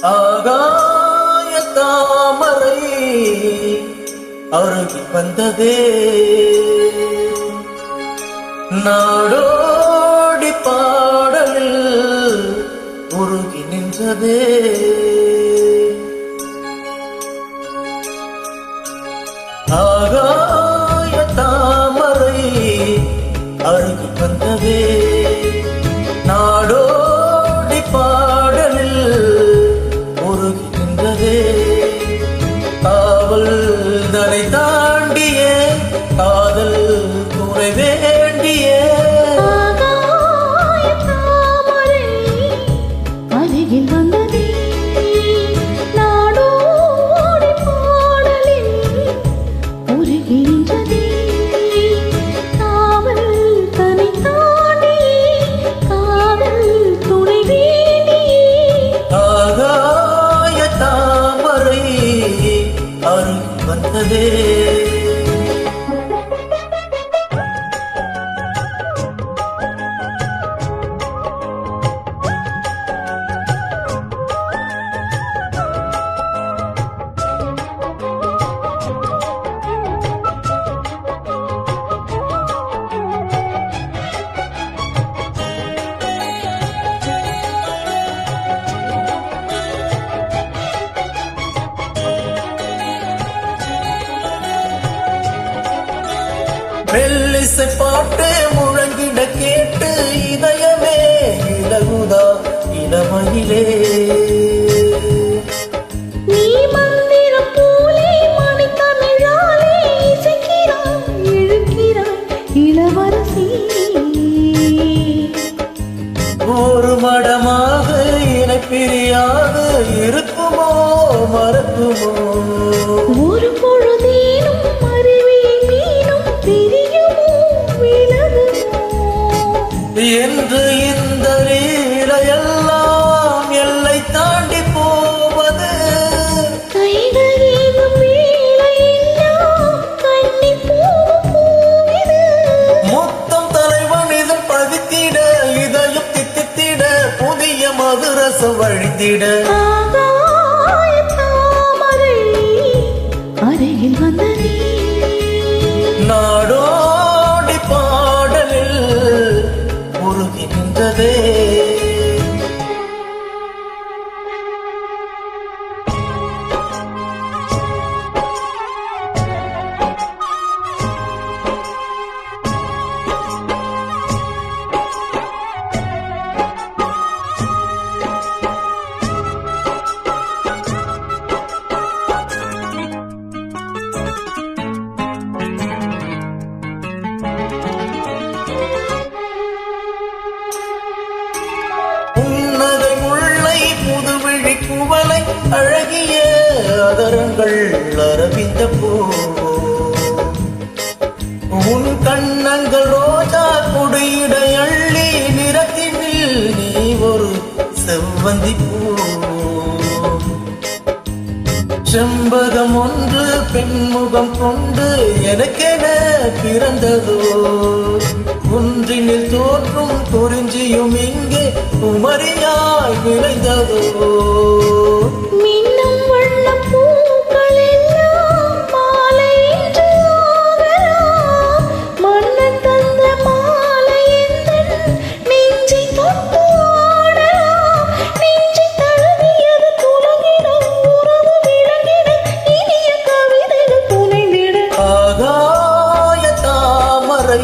ஆகாய தாமரை அருகில் வந்ததே, நாடோடி பாடலில் உருகி நின்றதே. ஆகாய தாமரை அருகில் வந்ததே, நாடோடி பாடலில் உருகி நின்றதே. காவல் தலை தாண்டிய காதல் துணை வேண்டிய ஆகாய தாமரை அருகில் வந்ததே, நாடோடி பாடலில் உருகி நின்றதே. காவல் தலை தாண்டி காதல் துணை வேண்டிய ஆகாய தாமரை அருகில் வந்ததே. மெல்லிசை பாட்டு முழங்கிட கேட்டு இதயமே இலகுதா இளமையிலே. நீ மந்திரம் போலே மணித்தமிழாலே இசைக்கிறாய் இழுக்கிறாய் இளவரசி. ஒரு மடமாக இணை பிரியாது இருக்குமோ மறக்குமோ, ஒரு பொழுதேனும் அருவியை மீனும் பிரியுமோ விலகுமோ என்று இந்த லீலையெல்லாம் எல்லை தாண்டி போவது. கைகள் ஏதும் வேலையெல்லாம் கண்ணி போகும் பூவிது. மொத்தம் தலைவன் இதழ் பதித்திட இதயம் தித்தித்திட புதிய மதுரசம் வழித்திட. ஆகாய தாமரை அருகில் வந்ததே, நாடோடி பாடலில் உருகி நின்றதே. புன்னகை முல்லை புதுவிழி குவளை அழகிய அதரங்கள் அரவிந்த பூ. உன் கண்ணங்கள் ரோஜா குடியிடை அள்ளி நிறத்தினில் நீ ஒரு செவ்வந்தி பூ. செம்பகம் ஒன்று பெண்முகம் கொண்டு எனக்கென பிறந்ததோ, குன்றினில் தோற்றும் குறிஞ்சியும் இங்கே குமரியாய் விளைந்ததோ. மின்னும் வண்ணப் பூக்கள் எல்லாம் மாலை என்று ஆகலாம். மன்னன் தந்த மாலை எந்தன் நெஞ்சை தொட்டு ஆடலாம். நெஞ்சை தழுவியது துலங்கிட உறவு விளங்கிட இனிய கவிதைகள் புனைந்திட. ஆகாய தாமரை